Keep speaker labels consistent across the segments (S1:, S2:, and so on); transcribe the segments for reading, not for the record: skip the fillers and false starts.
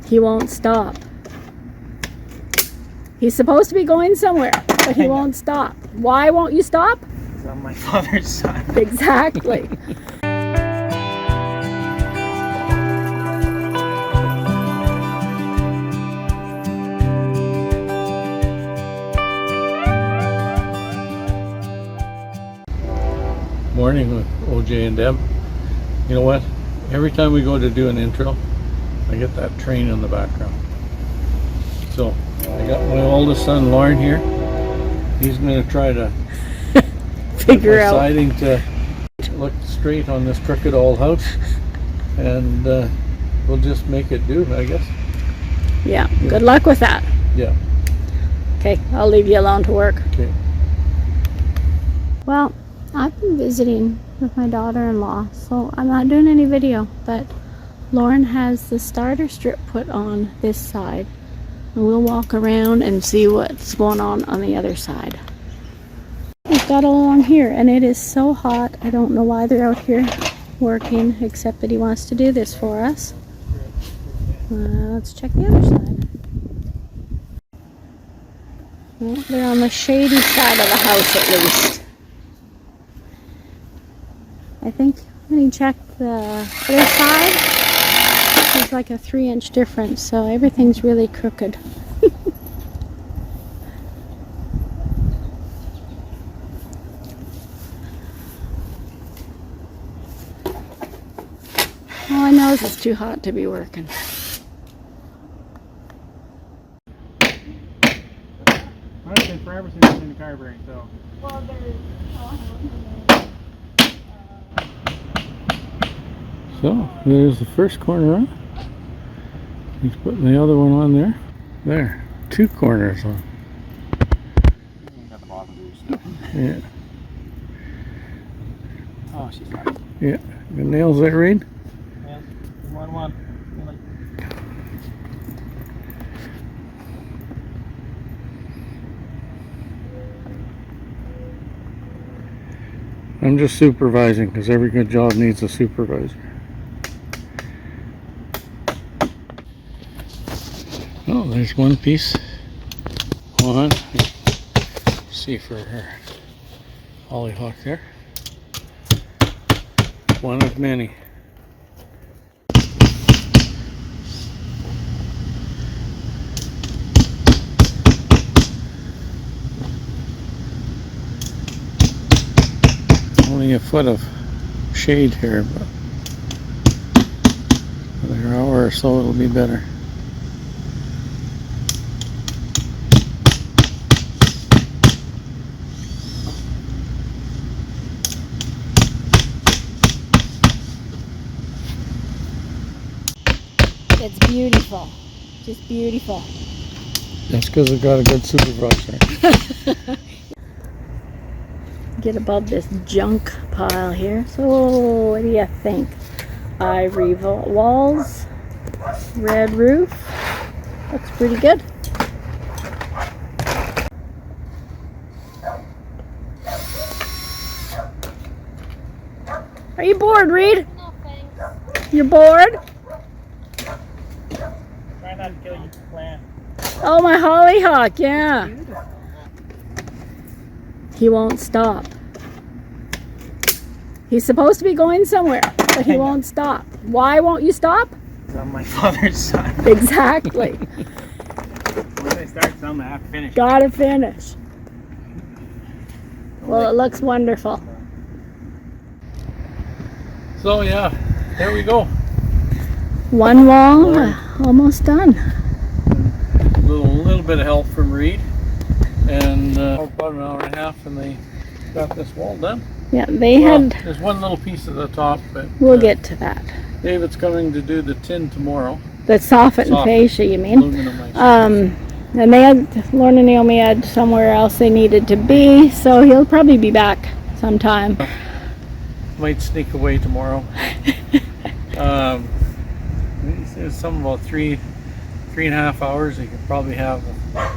S1: He won't stop. He's supposed to be going somewhere, but he won't stop. Why won't you stop?
S2: He's on my father's side.
S1: Exactly.
S3: Morning with OJ and Deb. You know what? Every time we go to do an intro, I get that train in the background. So I got my oldest son Lauren here. He's going to try to
S1: Figure out
S3: deciding to look straight on this crooked old house, and we'll just make it do, I guess.
S1: Yeah. Good luck with that.
S3: Yeah.
S1: Okay, I'll leave you alone to work.
S3: Okay.
S1: Well, I've been visiting with my daughter-in-law, so I'm not doing any video, but Lauren has the starter strip put on this side, and we'll walk around and see what's going on the other side. We've got all along here, and it is so hot. I don't know why they're out here working, except that he wants to do this for us. Let's check the other side. Well, they're on the shady side of the house at least. I think when you check the other side, there's like a 3-inch difference, so everything's really crooked. All I know is it's too hot to be working.
S2: It's been forever since I've been in the carburetor, so.
S1: Well, there's
S3: So there's the first corner on. He's putting the other one on there. There. 2 corners on.
S2: Got the bottom loose now.
S3: Yeah.
S2: Oh, she's right.
S3: Yeah. Good nails there, Reed?
S2: Yeah. 1-1.
S3: I'm just supervising because every good job needs a supervisor. Oh, there's one piece. One. See for her hollyhock there. One of many. Only a foot of shade here, but another hour or so it'll be better.
S1: It's beautiful. Just beautiful.
S3: That's because I've got a good supervisor.
S1: Get above this junk pile here. So, what do you think? Ivory walls, red roof. Looks pretty good. Are you bored, Reed?
S4: No thanks.
S1: You're bored?
S2: Try not to kill your plant.
S1: Oh, my hollyhock, yeah. He won't stop. He's supposed to be going somewhere, but he won't stop. Why won't you stop?
S2: He's on my father's side.
S1: Exactly.
S2: Once I start something, I have to finish.
S1: Gotta finish. Well, it looks wonderful.
S3: So yeah, there we go.
S1: One wall, almost done.
S3: A little bit of help from Reed, and about an hour and a half, and they got this wall done.
S1: Yeah, they
S3: Well,
S1: had.
S3: there's one little piece at the top, but
S1: We'll get to that.
S3: David's coming to do the tin tomorrow.
S1: The Soffit and
S3: Soffit.
S1: Facia, you mean?
S3: Aluminum, I suppose.
S1: And they had, Lauren and Naomi had somewhere else they needed to be, so he'll probably be back sometime.
S3: Might sneak away tomorrow. It's something about 3.5 hours. You could probably have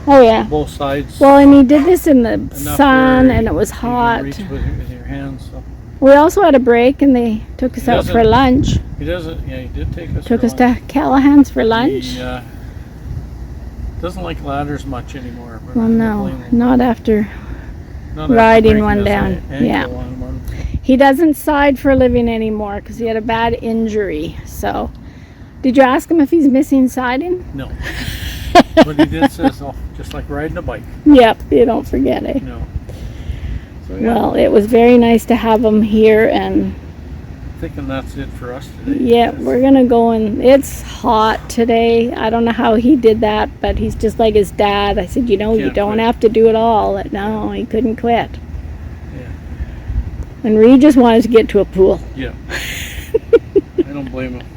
S1: Oh yeah.
S3: both sides.
S1: Well, and he did this in the
S3: enough
S1: sun,
S3: where
S1: and it was
S3: you can
S1: hot.
S3: reach with your hands. So
S1: We also had a break and they took us out for lunch.
S3: He doesn't, yeah, he did take us
S1: Took
S3: for
S1: us to Callahan's for lunch.
S3: He doesn't like ladders much anymore. But
S1: Well,
S3: I don't
S1: no,
S3: blame him.
S1: not after
S3: Not after
S1: riding
S3: breaking
S1: one
S3: his
S1: down.
S3: ankle
S1: Yeah.
S3: on one.
S1: He doesn't side for a living anymore because he had a bad injury. So, did you ask him if he's missing siding?
S3: No. But he did say so, just like riding a bike.
S1: Yep, you don't forget it.
S3: No. So, yeah,
S1: Well, it was very nice to have him here, and
S3: thinking that's it for us today.
S1: yeah, we're gonna go and it's hot today. I don't know how he did that, but he's just like his dad. I said, you
S3: Can't
S1: don't
S3: quit.
S1: have to do it all. No, he couldn't quit.
S3: Yeah.
S1: And Reed just wanted to get to a pool.
S3: Yeah. I don't blame him.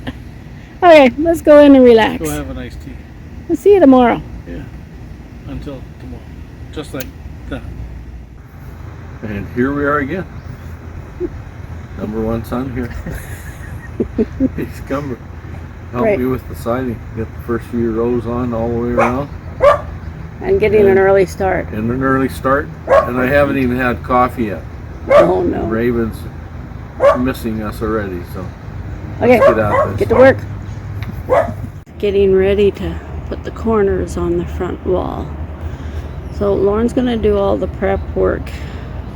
S1: Okay, let's go in and relax.
S3: Go have a nice tea.
S1: We'll see you tomorrow.
S3: Yeah. Until tomorrow. Just like that. And here we are again. Number one son here. He's come to help
S1: Right.
S3: me with the siding. Get the first few rows on all the way around.
S1: And getting an early start.
S3: And an early start. And I haven't even had coffee yet.
S1: Oh no.
S3: Raven's missing us already, so
S1: Okay,
S3: let's get at this.
S1: get to work. Getting ready to put the corners on the front wall. So Lauren's gonna do all the prep work,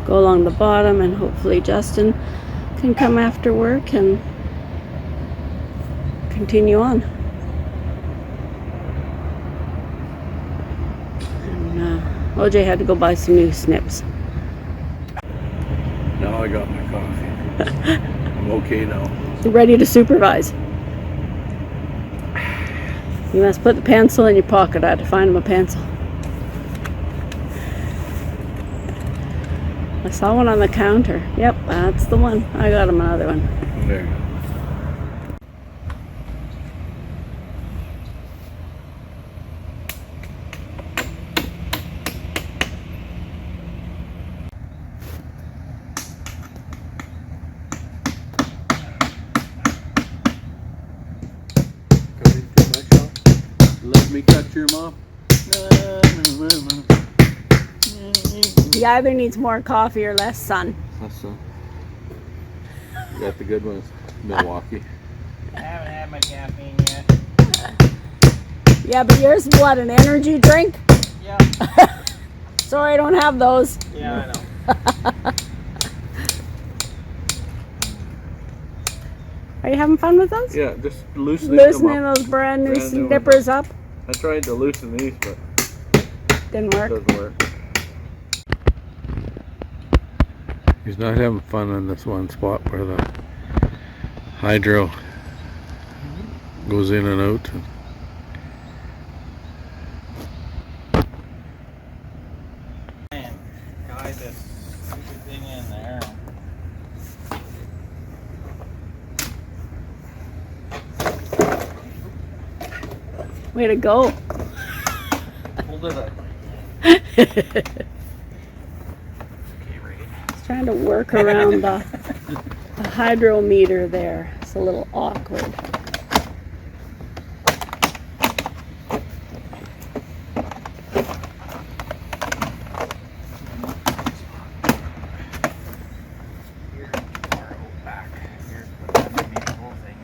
S1: go along the bottom, and hopefully Justin can come after work and continue on. And OJ had to go buy some new snips.
S3: Now I got my coffee. I'm okay now.
S1: Ready to supervise. You must put the pencil in your pocket. I had to find him a pencil. I saw one on the counter. Yep, that's the one. I got him another one.
S3: There you go. Coming to my shop. Let me cut your mom.
S1: He either needs more coffee or less sun.
S3: That's you got the good ones. Milwaukee.
S2: I haven't had my caffeine yet.
S1: Yeah, but yours is what, an energy drink?
S2: Yeah.
S1: Sorry, I don't have those.
S2: Yeah, I know.
S1: Are you having fun with those?
S3: Yeah, just loosening them
S1: Loosening
S3: up.
S1: those brand new
S3: Brand new
S1: snippers up?
S3: I tried to loosen these, but
S1: Didn't
S3: it
S1: work.
S3: doesn't work. He's not having fun in this one spot where the hydro goes in and out.
S2: Man, guide this stupid thing in there.
S1: Way to go.
S2: Hold it up.
S1: He's trying to work around the hydrometer there. It's a little awkward.
S2: Here, or back. Here's the whole thing.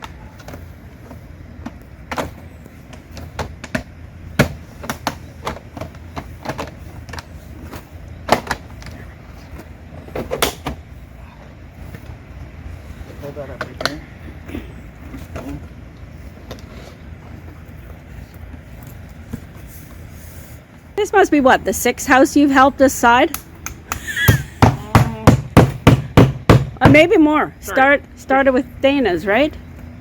S2: Hold that up right there.
S1: This must be what, the sixth house you've helped this side? Maybe more. Started with Dana's, right?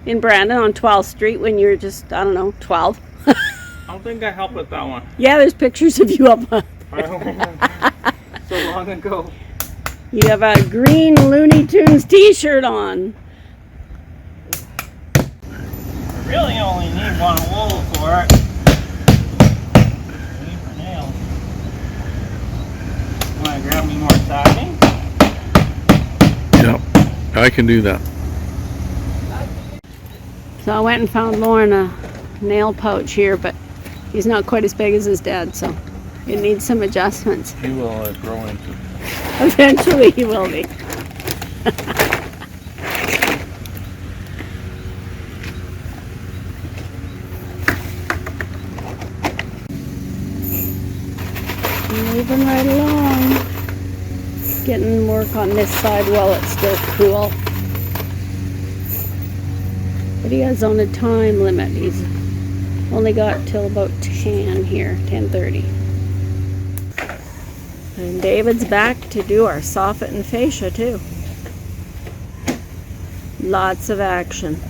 S1: In Brandon on 12th Street when you were just, I don't know, 12.
S2: I don't think I helped with that one.
S1: Yeah, there's pictures of you up.
S2: I don't remember. So long ago.
S1: You have a green Looney Tunes t-shirt on.
S2: I really only need one wool for it. Need for nails. Want to grab me more siding?
S3: Yep, I can do that.
S1: So I went and found Lauren a nail pouch here, but he's not quite as big as his dad, so it needs some adjustments.
S3: He will grow into.
S1: Eventually he will be. Moving right along. Getting work on this side while it's still cool. But he has on a time limit. He's only got till about 10 here, 10:30. And David's back to do our Soffit and Facia too. Lots of action.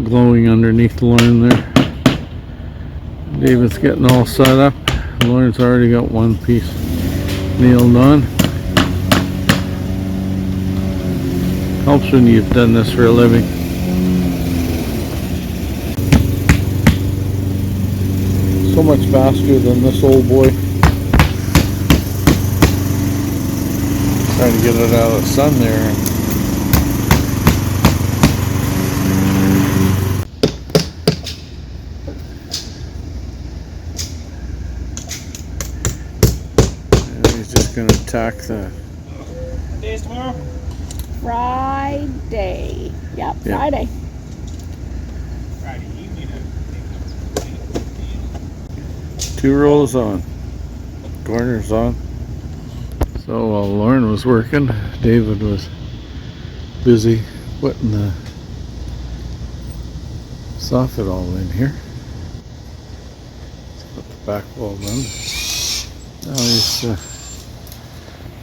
S3: Glowing underneath Lauren there. David's getting all set up. Lauren's already got one piece nailed on. Helps when you've done this for a living. So much faster than this old boy. Trying to get it out of the sun there. Gonna attack the
S2: Days tomorrow?
S1: Friday. Yep, Friday.
S2: Friday evening.
S3: 2 rows on, corners on. So while Lauren was working, David was busy putting the soffit all in here. Let's put the back wall done. Now he's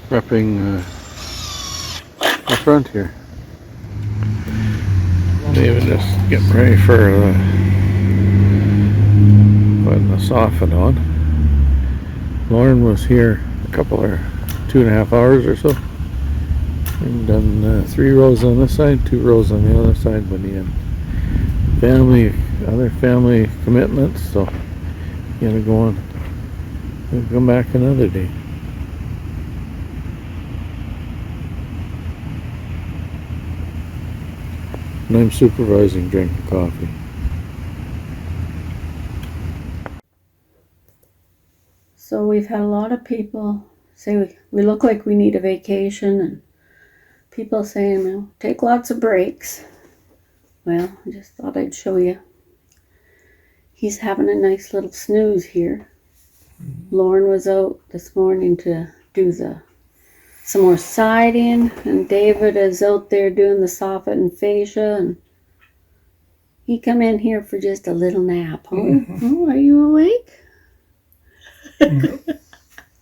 S3: prepping the front here. David just getting ready for putting the soffit on. Lauren was here a couple or 2.5 hours or so. And done 3 rows on this side, 2 rows on the other side, but he had other family commitments, so he had to go on. He'll come back another day. And I'm supervising drinking coffee.
S1: So we've had a lot of people say we look like we need a vacation, and people saying, well, take lots of breaks. Well, I just thought I'd show you. He's having a nice little snooze here. Lauren was out this morning to do some more siding, and David is out there doing the Soffit and Facia, and he come in here for just a little nap. Oh, are you awake?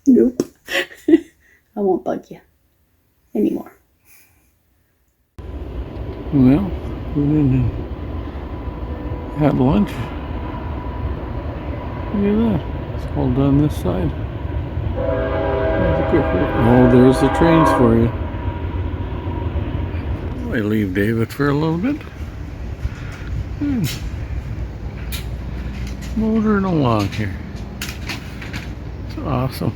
S1: Nope. I won't bug you anymore.
S3: Well, we went and had lunch. Look at that. It's all done this side. Oh, there's the trains for you. I leave David for a little bit. Motoring along here. It's awesome.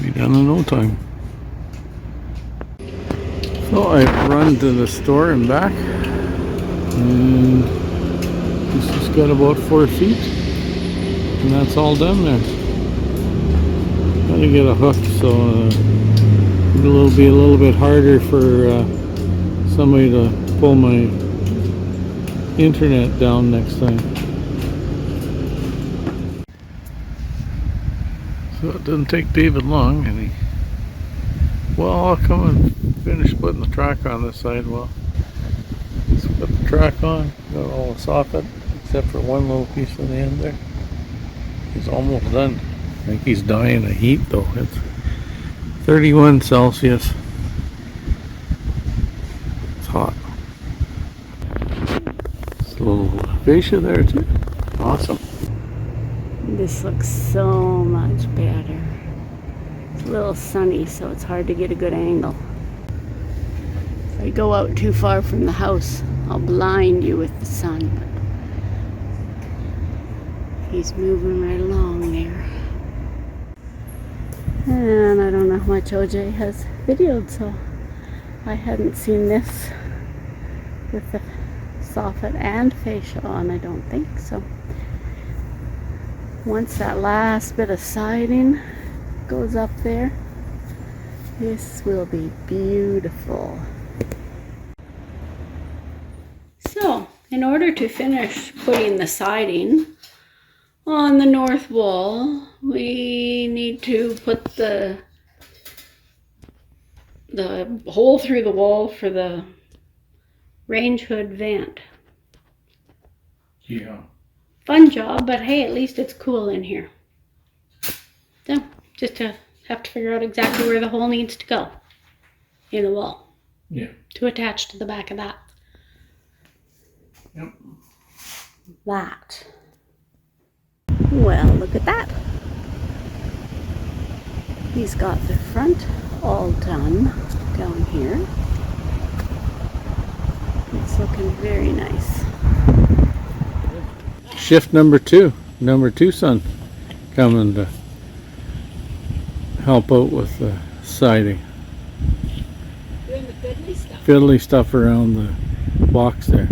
S3: Be done in no time. So I run to the store and back, and this has got about 4 feet, and that's all done there. Gotta get a hook, so it'll be a little bit harder for somebody to pull my internet down next time. So it doesn't take David long, and well, I'll come and finish putting the track on this side. Well, let's put the track on, got all the soffit, except for one little piece on the end there. He's almost done. I think he's dying of heat though. It's 31 Celsius. It's hot. It's a little fascia there too. Awesome.
S1: This looks so much better. It's a little sunny, so it's hard to get a good angle. If I go out too far from the house, I'll blind you with the sun. He's moving right along there. And I don't know how much OJ has videoed, so I hadn't seen this with the Soffit and Facia on, I don't think so. once that last bit of siding goes up there, this will be beautiful. So, in order to finish putting the siding on the north wall, we need to put the hole through the wall for the range hood vent.
S3: Yeah.
S1: Fun job, but hey, at least it's cool in here. So, just to have to figure out exactly where the hole needs to go in the wall.
S3: Yeah.
S1: To attach to the back of that.
S3: Yep.
S1: That. Well, look at that. He's got the front all done down here. It's looking very nice.
S3: Shift number two son coming to help out with the siding.
S1: Doing the fiddly stuff.
S3: Fiddly stuff around the box there.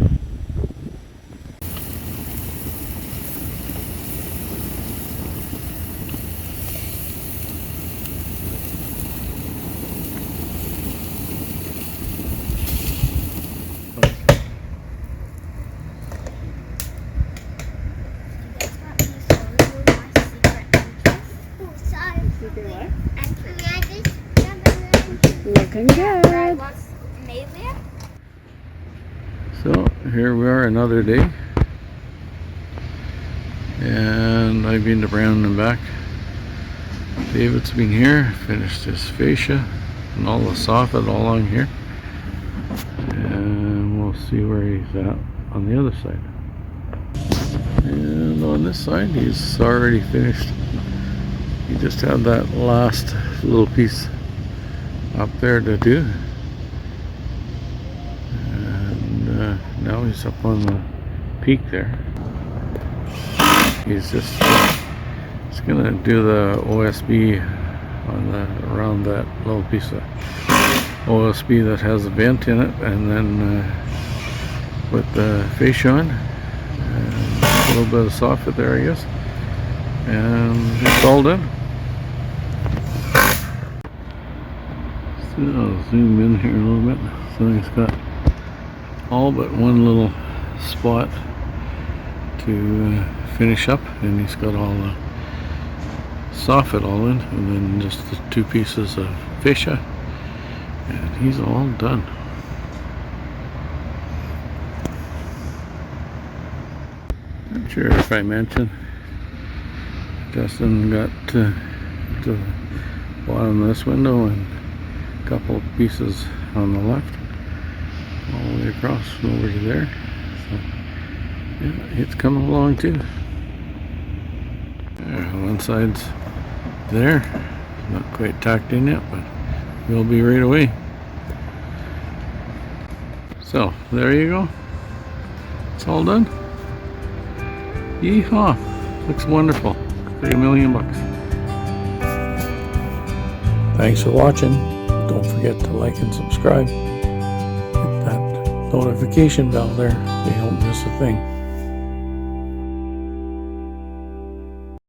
S1: Looking good.
S3: So here we are, another day, and I've been to Brown and back. David's been here, finished his fascia and all the soffit all along here, and we'll see where he's at on the other side. And on this side he's already finished. He just had that last little piece up there to do, and now he's up on the peak there. He's gonna do the OSB on around that little piece of OSB that has a vent in it, and then put the fascia on and a little bit of soffit there, I guess, and it's all done. So I'll zoom in here a little bit. So he's got all but one little spot to finish up, and he's got all the soffit all in, and then just the two pieces of fascia, and he's all done. Not sure if I mentioned, Justin got to the bottom of this window and a couple of pieces on the left, all the way across over to there. So yeah, it's coming along too. One side's there, not quite tacked in yet, but will be right away. So there you go, it's all done. Yeehaw, looks wonderful. Looks like $1 million. Thanks for watching. Don't forget to like and subscribe. Hit that notification bell there so you don't miss a thing.